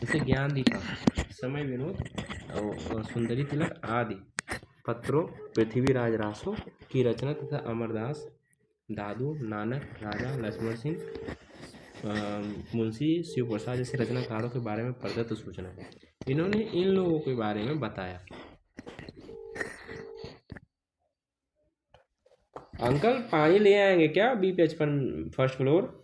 जैसे ज्ञान दीपक, समय विनोद और सुंदरी तिलक आदि पत्रों पृथ्वीराज रासो की रचना तथा अमरदास, दादू, नानक, राजा लक्ष्मण सिंह, मुंशी शिव प्रसाद जैसे रचनाकारों के बारे में प्रदत्त सूचना है। इन्होंने इन लोगों के बारे में बताया। अंकल पानी ले आएंगे क्या B55 फर्स्ट फ्लोर?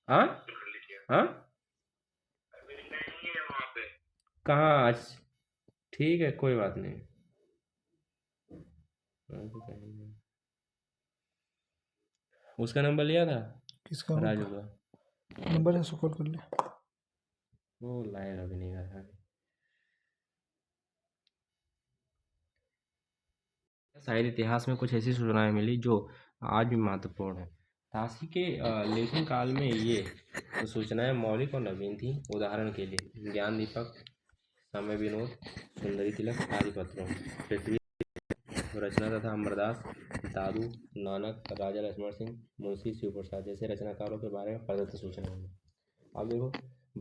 हाँ हाँ कहाँ आज? ठीक है कोई बात नहीं। उसका नंबर लिया था किसका? राजू का नंबर है, सो कॉल कर ले। वो लाएगा भी नहीं घर। शायद इतिहास में कुछ ऐसी सूचनाएं मिली जो आज भी महत्वपूर्ण है। ताशी के लेखन काल में ये सूचनाएं मौलिक और नवीन थी। उदाहरण के लिए ज्ञान दीपक, समय विनोद, सुंदरी तिलक आदि पत्रों पृथ्वी रचना तथा अमरदास, दादू, नानक, राजा लक्ष्मण सिंह, मुंशी शिव प्रसाद जैसे रचनाकारों के बारे में प्रदत्त सूचना है। अब देखो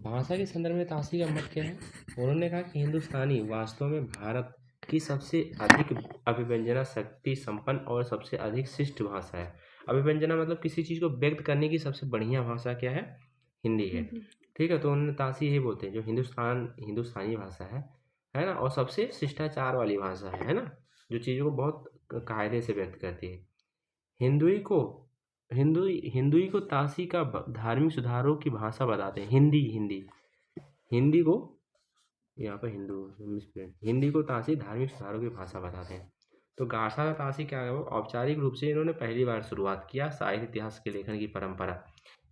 भाषा के संदर्भ में ताशी का मत क्या है। उन्होंने कहा कि हिंदुस्तानी वास्तव में भारत की सबसे अधिक अभिव्यंजना शक्ति संपन्न और सबसे अधिक शिष्ट भाषा है। अभिव्यंजना मतलब किसी चीज़ को व्यक्त करने की सबसे बढ़िया भाषा क्या है? हिंदी है। ठीक है, तो उन्होंने ताशी यही बोलते हैं जो हिंदुस्तानी भाषा है ना, और सबसे शिष्टाचार वाली भाषा है ना, जो चीज़ों को बहुत कायदे से व्यक्त करती है। हिंदुई को हिंदुई को ताशी का धार्मिक सुधारों की भाषा बताते हैं। हिंदी को यहाँ पर हिंदी को ताशी धार्मिक सुधारों की भाषा बताते हैं। तो गासा ताशी क्या है, वो औपचारिक रूप से इन्होंने पहली बार शुरुआत किया साहित्य इतिहास के लेखन की परंपरा,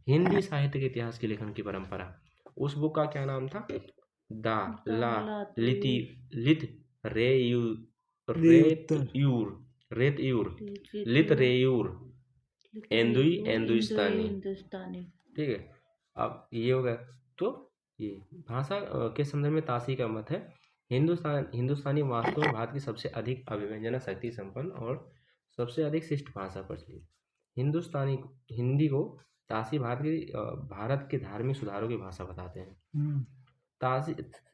हिंदी साहित्य के इतिहास के लेखन की परंपरा। उस बुक का क्या नाम था? दा ला लिति लित रे यू रेत यूर रेत यूर लित रेयूर एंदुई एंदुस्तानी। ठीक है, अब ये हो गया। तो ये भाषा के संदर्भ में ताशी का मत है हिंदुस्तानी वास्तव में भारत की सबसे अधिक अभिव्यंजना शक्ति संपन्न और सबसे अधिक शिष्ट भाषा प्रचलित। हिंदी को ताशी भारत के धार्मिक सुधारों की भाषा बताते हैं।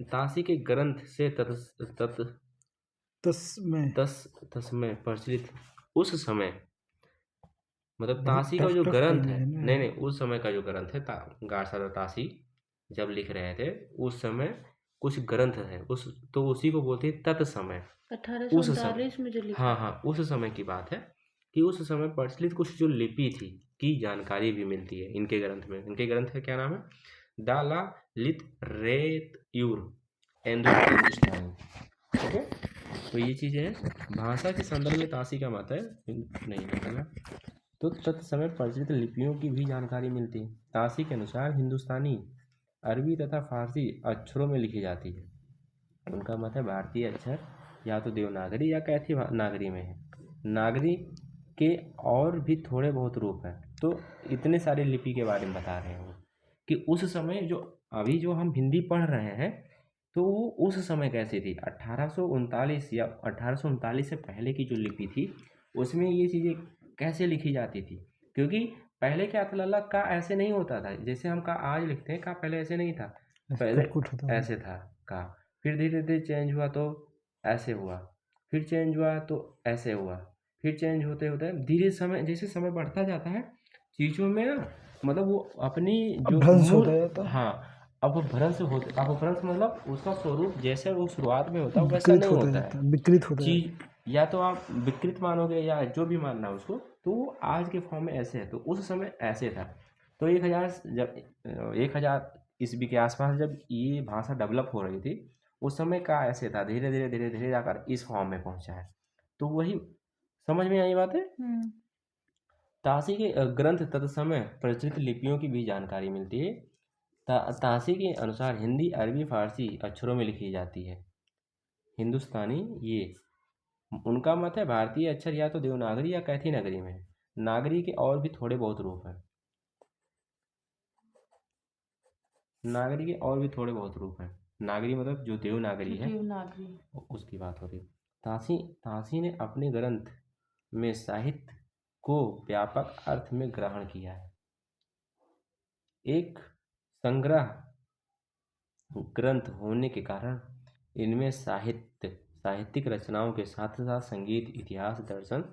ताशी के ग्रंथ से तस्मय प्रचलित उस समय, मतलब ताशी का जो ग्रंथ है, नहीं उस समय का जो ग्रंथ है गासा ताशी जब लिख रहे थे उस समय कुछ ग्रंथ है तो उसी को बोलते हैं तत्समय। 1839 में जो लिखा, हाँ उस समय की बात है कि उस समय प्रचलित कुछ जो लिपि थी की जानकारी भी मिलती है इनके ग्रंथ में। इनके ग्रंथ का क्या नाम है? दाला लित रेत यूर हिंदुस्तान। ठीक है, तो ये चीज़ें हैं। भाषा के संदर्भ में ताशी का मत है नहीं निकलना। तो तत्समय प्रचलित लिपियों की भी जानकारी मिलती है। ताशी के अनुसार हिंदुस्तानी, अरबी तथा फारसी अक्षरों में लिखी जाती है। उनका मत है भारतीय अक्षर या तो देवनागरी या कैथी नागरी में है। नागरी के और भी थोड़े बहुत रूप हैं। तो इतने सारे लिपि के बारे में बता रहे हैं वो कि उस समय जो अभी जो हम हिंदी पढ़ रहे हैं तो वो उस समय कैसी थी। 1839 या 1839 से पहले की जो लिपि थी उसमें ये चीज़ें कैसे लिखी जाती थी। क्योंकि पहले क्या था लल्ला, का ऐसे नहीं होता था जैसे हम का आज लिखते हैं। का पहले ऐसे नहीं था, पहले ऐसे था का, फिर धीरे धीरे चेंज हुआ तो ऐसे हुआ, फिर चेंज हुआ तो ऐसे हुआ, फिर चेंज होते होते धीरे समय जैसे समय बढ़ता जाता है चीज़ों में ना, मतलब वो अपनी जो मूल, हाँ अपभ्रंश मतलब उसका स्वरूप जैसे वो शुरुआत में होता है वैसा नहीं होता है, विकृत होता है चीज। या तो आप विकृत मानोगे या जो भी मानना है उसको, तो वो आज के फॉर्म में ऐसे है तो उस समय ऐसे था। तो 1000 ईस्वी के आसपास जब ये भाषा डेवलप हो रही थी उस समय का ऐसे था, धीरे धीरे धीरे धीरे जाकर इस फॉर्म में पहुंचा है। तो वही समझ में आई बात है। ताशी के ग्रंथ तत्समय प्रचलित लिपियों की भी जानकारी मिलती है। ताशी के अनुसार हिंदी, अरबी, फारसी अक्षरों में लिखी जाती है। हिंदुस्तानी ये उनका मत है भारतीय अक्षर या तो देवनागरी या कैथी नगरी में है। नागरी के और भी थोड़े बहुत रूप हैं। नागरी के और भी थोड़े बहुत रूप हैं। नागरी मतलब जो देवनागरी है उसकी बात हो रही है। ताशी ने अपने ग्रंथ में साहित्य को व्यापक अर्थ में ग्रहण किया है। एक संग्रह ग्रंथ होने के कारण इनमें साहित्यिक रचनाओं के साथ साथ संगीत, इतिहास, दर्शन,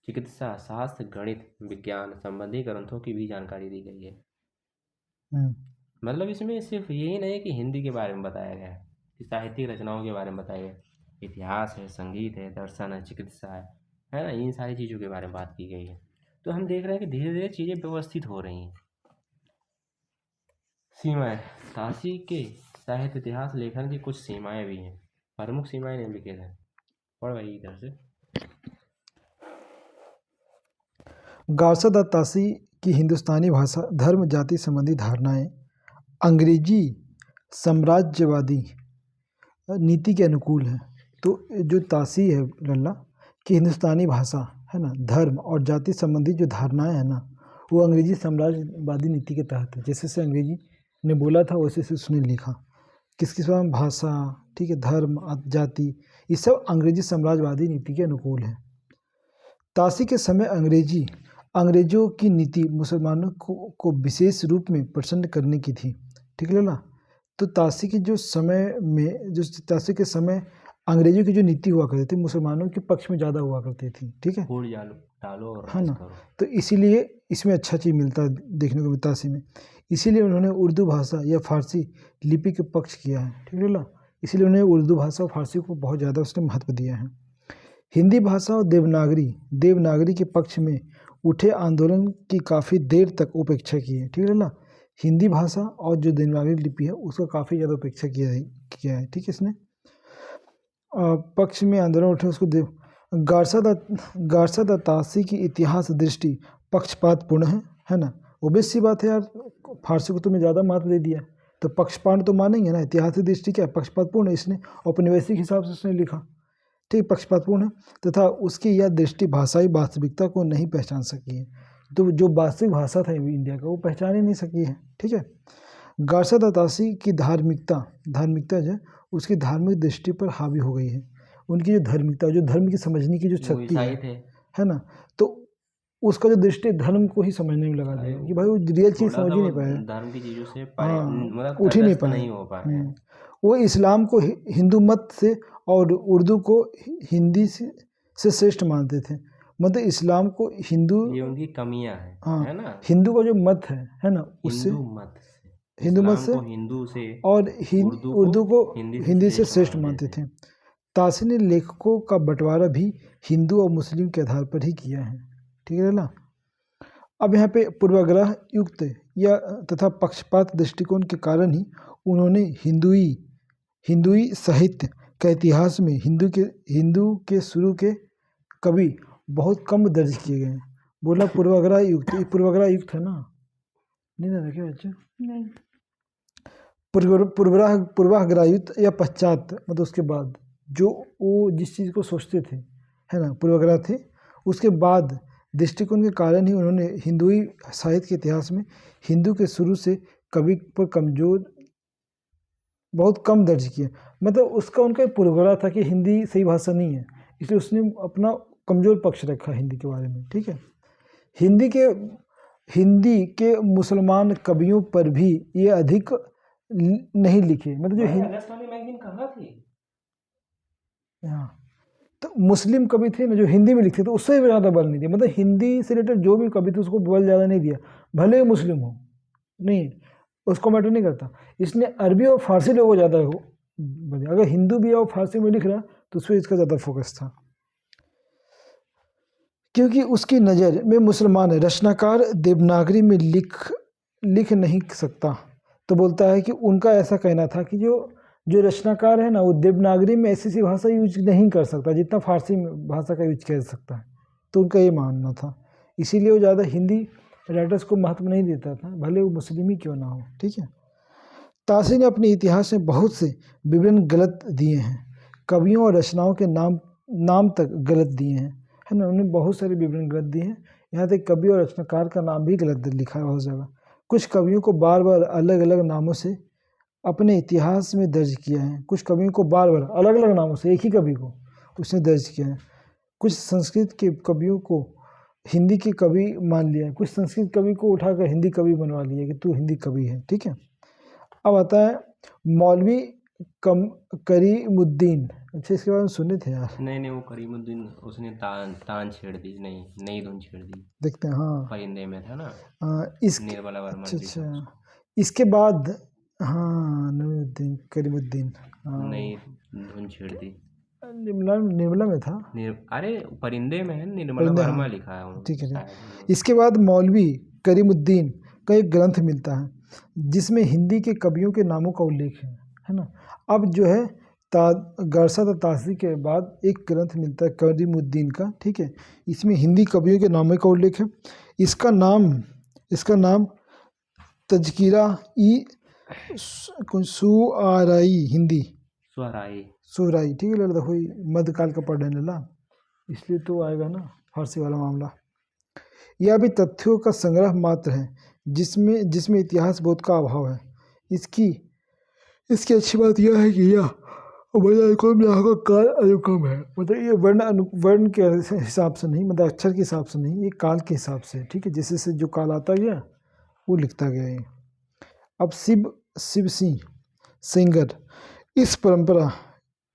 चिकित्सा, शास्त्र, गणित, विज्ञान संबंधी ग्रंथों की भी जानकारी दी गई है। मतलब इसमें सिर्फ यही नहीं कि हिंदी के बारे में बताया गया है, कि साहित्यिक रचनाओं के बारे में बताया गया है, इतिहास है, संगीत है, दर्शन है, चिकित्सा है ना, इन सारी चीज़ों के बारे में बात की गई है। तो हम देख रहे हैं कि धीरे धीरे चीज़ें व्यवस्थित हो रही हैं। सीमाएं, काशी के साहित्य इतिहास लेखन की कुछ सीमाएं भी हैं। प्रमुख सीमाएं निम्नलिखित हैं। पढ़ भाई इधर से। गारसा दत्त तासी की हिंदुस्तानी भाषा, धर्म, जाति संबंधी धारणाएं अंग्रेजी साम्राज्यवादी नीति के अनुकूल है। तो जो तासी है लल्ला कि हिंदुस्तानी भाषा है ना, धर्म और जाति संबंधी जो धारणाएं है ना, वो अंग्रेजी साम्राज्यवादी नीति के तहत है। जैसे से अंग्रेजी ने बोला था वैसे से उसने लिखा। किसकी भाषा, ठीक है, धर्म, जाति, ये सब अंग्रेजी साम्राज्यवादी नीति के अनुकूल है। तासी के समय अंग्रेजों की नीति मुसलमानों को विशेष रूप में प्रसन्न करने की थी, ठीक है ना। तो तासी के के समय अंग्रेजों की जो नीति हुआ करती थी मुसलमानों के पक्ष में ज़्यादा हुआ करती थी, ठीक है, डालो और है राज ना। करो। तो इसीलिए इसमें अच्छा चीज़ मिलता है देखने को तासी में। इसीलिए उन्होंने उर्दू भाषा या फारसी लिपि के पक्ष किया है, ठीक है ना। इसीलिए उन्होंने उर्दू भाषा और फारसी को बहुत ज़्यादा उसने महत्व दिया है। हिंदी भाषा और देवनागरी के पक्ष में उठे आंदोलन की काफ़ी देर तक उपेक्षा की है, ठीक है ना। हिंदी भाषा और जो देवनागरी लिपि है उसका काफ़ी ज़्यादा उपेक्षा किया है, ठीक है। इसने पक्ष में आंदोलन उठे उसको गारसा द तासी की इतिहास दृष्टि पक्षपातपूर्ण है ना। ओबियस सी बात है यार, फारसी को तुमने ज़्यादा महत्व दे दिया तो पक्षपात तो मानेंगे ना। इतिहास दृष्टि क्या पक्षपातपूर्ण है, इसने औपनिवेशिक हिसाब से उसने लिखा, ठीक, पक्षपातपूर्ण है तथा उसकी यह दृष्टि भाषाई वास्तविकता को नहीं पहचान सकी है। तो जो वास्तविक भाषा था इंडिया का वो पहचान ही नहीं सकी है, ठीक है। गारसा द तासी की धार्मिकता जो है उसकी धार्मिक दृष्टि पर हावी हो गई है। उनकी जो धार्मिकता, जो धर्म की समझने की जो शक्ति है ना, तो उसका जो दृष्टि धर्म को ही समझने में लगा दिया कि भाई वो रियल चीज़ समझ ही नहीं पाया, धर्म की चीज़ों से हाँ, उठ ही नहीं नहीं हो पाया। वो इस्लाम को हिंदू मत से और उर्दू को हिंदी से श्रेष्ठ मानते थे। मतलब इस्लाम को हिंदू, ये उनकी कमियां हैं, हाँ, है ना। हिंदू का जो मत है ना, उससे हिंदू मत से और उर्दू को हिंदी से श्रेष्ठ मानते थे। तासी ने लेखकों का बंटवारा भी हिंदू और मुस्लिम के आधार पर ही किया है, ठीक है ना। अब यहाँ पे पूर्वाग्रह युक्त या तथा पक्षपात दृष्टिकोण के कारण ही उन्होंने हिंदुई साहित्य का इतिहास में हिंदू के शुरू के कवि बहुत कम दर्ज किए गए हैं। बोला पूर्वाग्रह युक्त है ना, नहीं ना रखे बच्चे, नहीं, पूर्वाग्रह युक्त या पश्चात, मतलब उसके बाद जो वो जिस चीज़ को सोचते थे, है ना, पूर्वाग्रह थे, उसके बाद दृष्टिकोण के कारण ही उन्होंने हिंदुई साहित्य के इतिहास में हिंदू के शुरू से कवि पर कमजोर बहुत कम दर्ज किया। मतलब उसका उनका पूर्वाग्रह था कि हिंदी सही भाषा नहीं है, इसलिए उसने अपना कमजोर पक्ष रखा हिंदी के बारे में, ठीक है। हिंदी के मुसलमान कवियों पर भी ये अधिक नहीं लिखे, मतलब जो मैगजीन कहाँ थी, हाँ, तो मुस्लिम कवि थे ना जो हिंदी में लिखते थे उससे भी ज़्यादा बल नहीं दिया। मतलब हिंदी से रिलेटेड जो भी कवि थे उसको बल ज़्यादा नहीं दिया, भले ही मुस्लिम हो, नहीं, उसको मैटर नहीं करता। इसने अरबी और फारसी लोगों को ज़्यादा हो, अगर हिंदू भी और फारसी में लिख रहा तो उस पर इसका ज़्यादा फोकस था, क्योंकि उसकी नज़र में मुसलमान रचनाकार देवनागरी में लिख नहीं सकता। तो बोलता है कि उनका ऐसा कहना था कि जो रचनाकार है ना वो देवनागरी में ऐसी भाषा यूज नहीं कर सकता जितना फारसी भाषा का यूज कर सकता है। तो उनका ये मानना था, इसीलिए वो ज़्यादा हिंदी राइटर्स को महत्व नहीं देता था, भले वो मुस्लिम ही क्यों ना हो, ठीक है। तासी ने अपने इतिहास में बहुत से विवरण गलत दिए हैं, कवियों और रचनाओं के नाम तक गलत दिए हैं, है ना। उन्होंने बहुत सारे विवरण गलत दिए हैं, यहाँ तक कवि और रचनाकार का नाम भी गलत लिखा है बहुत जगह। कुछ कवियों को बार बार अलग अलग नामों से अपने इतिहास में दर्ज किया है, कुछ कवियों को बार बार अलग अलग नामों से, एक ही कवि को उसने दर्ज किया है। कुछ संस्कृत के कवियों को हिंदी के कवि मान लिया, कुछ संस्कृत कवि को उठाकर हिंदी कवि बनवा लिया कि तू हिंदी कवि है, ठीक है। अब आता है मौलवी करीमुद्दीन। अच्छा, इसके बारे में सुने थे यार। नहीं वो करीमुद्दीन उसने तान तान छेड़ दी, नहीं नई धुन छेड़ दी। देखते हैं, हाँ। परिंदे में था ना, इसके निर्मला वर्मा अच्छा लिखा अच्छा, उसको। इसके बाद हाँ नईमुद्दीन करीमुद्दीन, हाँ नई धुन छेड़ दी। निर्मला में था। अरे परिंदे में है, निर्मला परिंदे, वर्मा हाँ लिखा है ठीक है। शायद उन्होंने। इसके बाद मौलवी करीमुद्दीन का एक ग्रंथ मिलता है जिसमें हिंदी के कवियों के नामों का उल्लेख है ना। अब जो है गारसा तासी के बाद एक ग्रंथ मिलता है करीमुद्दीन का, ठीक है। इसमें हिंदी कवियों के नामों का उल्लेख है। इसका नाम तज़किरा ई सुआराई हिंदी सुहराई। ठीक है। देखो मध्यकाल का पढ़ने लला, इसलिए तो आएगा ना फारसी वाला मामला। यह भी तथ्यों का संग्रह मात्र है जिसमें इतिहास बोध का अभाव है। इसकी अच्छी बात यह है कि यह काल अनुक्रम है, मतलब ये वर्ण के हिसाब से नहीं, मतलब अक्षर के हिसाब से नहीं, ये काल के हिसाब से, ठीक है। जैसे से जो काल आता गया वो लिखता गया है। अब शिव सिंह सेंगर इस परंपरा,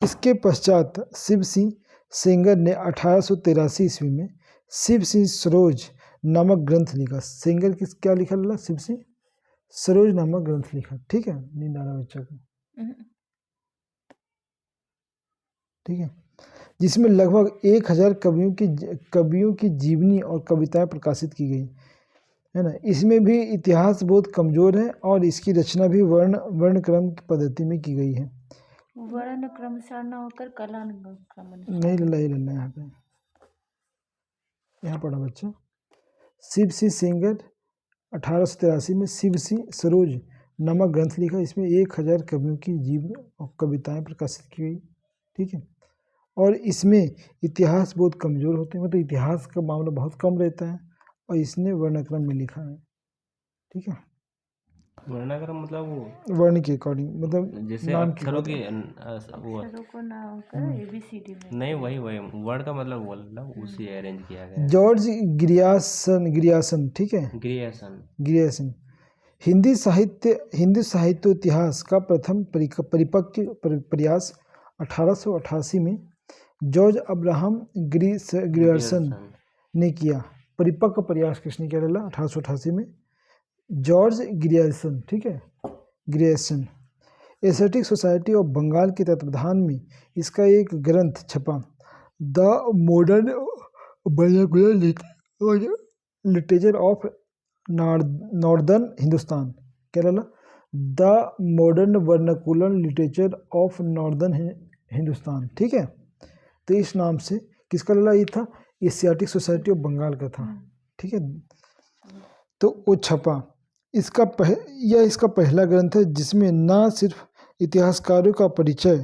इसके पश्चात शिव सिंह सेंगर ने 1883 ईस्वी में शिव सिंह सरोज नामक ग्रंथ लिखा। सेंगर किस क्या लिखा ला? शिव सिंह सरोज नामक ग्रंथ लिखा, ठीक है। नींद आ रहा बच्चा को, ठीक है। जिसमें लगभग 1000 कवियों की जीवनी और कविताएं प्रकाशित की गई है ना। इसमें भी इतिहास बहुत कमजोर है और इसकी रचना भी वर्णक्रम की पद्धति में की गई है। वर्ण क्रमशः न होकर कलानुक्रम नहीं लेना यहाँ पढ़ा बच्चा। शिव सिंह सेंगर 1883 में शिव सिंह सरोज नामक ग्रंथ लिखा। इसमें 1000 कवियों की जीवनी और कविताएं प्रकाशित की गई, ठीक है। और इसमें इतिहास बहुत कमजोर होते हैं, मतलब इतिहास का मामला बहुत कम रहता है, और इसने वर्णक्रम में लिखा है, ठीक है। वर्णाक्रम मतलब वो वर्ण के अकॉर्डिंग, मतलब जैसे नाम अक्षरों के वो अक्षरों को ना होकर ABCD में। नहीं वही वर्ड का मतलब बोलना, उसी अरेंज किया गया है। जॉर्ज ग्रियासन, ठीक है, ग्रियासन हिंदी साहित्य इतिहास का प्रथम परिपक्व प्रयास 1888 में जॉर्ज अब्राहम ग्रियर्सन ने किया। परिपक्व प्रयास किसने किया? 1888 में जॉर्ज ग्रियर्सन, ठीक है, Grierson. Aesthetic society of Bengal के तत्वाधान में इसका एक ग्रंथ छपा, the modern vernacular literature of northern Hindustan, क्या ला? The modern vernacular literature of northern Hindustan, ठीक है। तो इस नाम से किसका लला? ये था एशियाटिक सोसाइटी ऑफ बंगाल का था, ठीक है। तो वो छपा। इसका पहला ग्रंथ है जिसमें न सिर्फ इतिहासकारों का परिचय